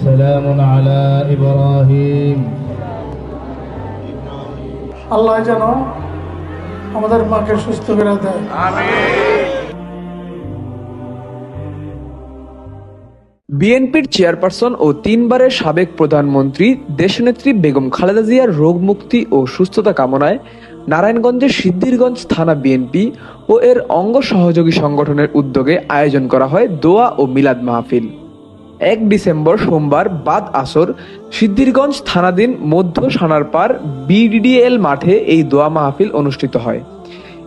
سلام على إبراهيم আল্লাহ যেন আমাদের মাকে সুস্থ করে দেয়। বিএনপির চেয়ারপারসন ও 3 বারের সাবেক প্রধানমন্ত্রী দেশনেত্রী বেগম খালেদা জিয়ার রোগ মুক্তি ও সুস্থতা কামনায় নারায়ণগঞ্জের সিদ্ধিরগঞ্জ থানা বিএনপি ও এর অঙ্গ সহযোগী সংগঠনের উদ্যোগে আয়োজন করা হয় দোয়া ও মিলাদ মাহফিল। 1 ডিসেম্বর সোমবার বাদ আসর সিদ্ধিরগঞ্জ থানাধীন মধ্য সানারপাড় বিডিডিএল মাঠে এই দোয়া মাহফিল অনুষ্ঠিত হয়।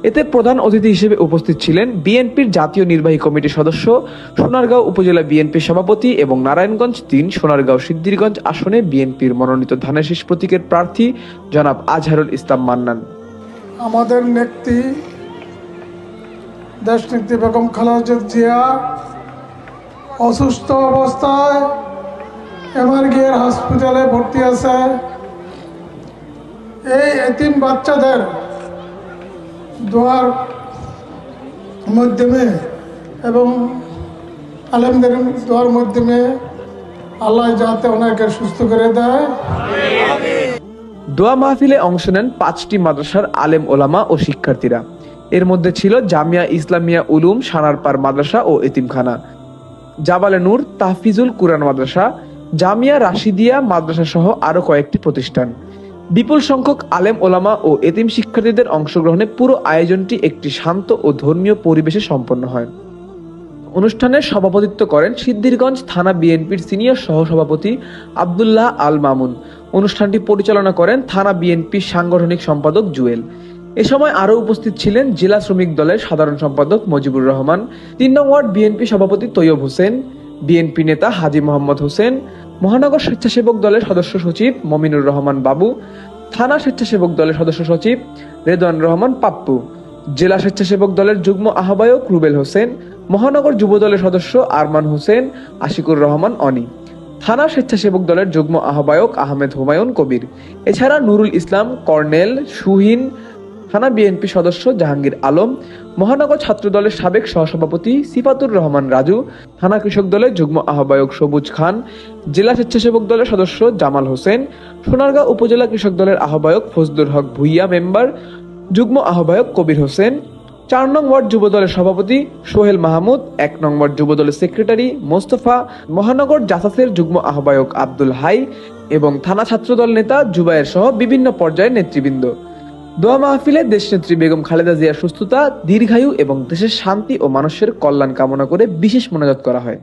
এতে প্রধান অতিথি হিসেবে উপস্থিত ছিলেন বিএনপির জাতীয় নির্বাহী কমিটির সদস্য, সোনারগাঁও উপজেলা বিএনপির সভাপতি এবং নারায়ণগঞ্জ 3 সোনারগাঁও সিদ্ধিরগঞ্জ আসনে বিএনপির মনোনীত ধানের শীষ প্রতীকের প্রার্থী জনাব আজহারুল ইসলাম মান্নান। আমাদের নেত্রী দেশনেত্রী বেগম খালেদা জিয়া অসুস্থ অবস্থায় এমআরগিয়ার হসপিটালে ভর্তি আছে। এই এতিম বাচ্চাদের দোয়ার মাধ্যমে এবং আলেমদের দোয়ার মাধ্যমে আল্লাহ যাতে ওনাকে সুস্থ করে দেয়। দোয়া মাহফিলে অংশ নেন 5টি মাদ্রাসার আলেম ওলামা ও শিক্ষার্থীরা। এর মধ্যে ছিল জামিয়া ইসলামিয়া উলুম সানারপাড় মাদ্রাসা ও এতিমখানা, জাবালে নূর তাহফিজুল কুরআন মাদ্রাসা, জামিয়া রাশিদিয়া মাদ্রাসা সহ আরো কয়েকটি প্রতিষ্ঠান। বিপুল সংখ্যক আলেম ওলামা ও এতিম শিক্ষার্থীদের অংশগ্রহণে পুরো আয়োজনটি একটি শান্ত ও ধর্মীয় পরিবেশে সম্পন্ন হয়। অনুষ্ঠানের সভাপতিত্ব করেন সিদ্ধিরগঞ্জ থানা বিএনপির সিনিয়র সহসভাপতি আব্দুল্লাহ আল মামুন। অনুষ্ঠানটি পরিচালনা করেন থানা বিএনপির সাংগঠনিক সম্পাদক জুয়েল। এ সময় আরও উপস্থিত ছিলেন জেলা শ্রমিক দলের সাধারণ সম্পাদক মজিবুর রহমান, 3 নং ওয়ার্ড বিএনপি সভাপতি তৈয়ব হোসেন, বিএনপি নেতা হাজী মোহাম্মদ হোসেন, মহানগর স্বেচ্ছাসেবক দলের সদস্য সচিব মমিনুর রহমান বাবু, থানা স্বেচ্ছাসেবক দলের সদস্য সচিব রেদওয়ান রহমান পাপ্পু, জেলা স্বেচ্ছাসেবক দলের যুগ্ম আহ্বায়ক রুবেল হোসেন, মহানগর যুব দলের সদস্য আরমান হোসেন, আশিকুর রহমান অনি, থানা স্বেচ্ছাসেবক দলের যুগ্ম আহ্বায়ক আহমেদ হুমায়ুন কবির, এছাড়া নুরুল ইসলাম, কর্নেল, সুহিন, থানা বিএনপি সদস্য জাহাঙ্গীর আলম, মহানগর ছাত্র দলের সাবেক সহসভাপতি সিফাতুর রহমান রাজু, থানা কৃষক দলের যুগ্ম আহ্বায়ক সবুজ খান, জেলা স্বেচ্ছাসেবক দলের সদস্য জামাল হোসেন, সোনারগাঁও উপজেলা কৃষক দলের আহ্বায়ক ফজলুল হক ভুইয়া মেম্বার, যুগ্ম আহ্বায়ক কবির হোসেন, 4 নং ওয়ার্ড যুব দলের সভাপতি সোহেল মাহমুদ, 1 নং ওয়ার্ড যুব দলের সেক্রেটারি মোস্তফা, মহানগর জাসাসের যুগ্ম আহ্বায়ক আব্দুল হাই এবং থানা ছাত্রদল নেতা জুবায়ের সহ বিভিন্ন পর্যায়ের নেতৃবৃন্দ। দোয়া মাহফিলে দেশনেত্রী বেগম খালেদা জিয়ার সুস্থতা, দীর্ঘায়ু এবং দেশের শান্তি ও মানুষের কল্যাণ কামনা করে বিশেষ মোনাজাত করা হয়।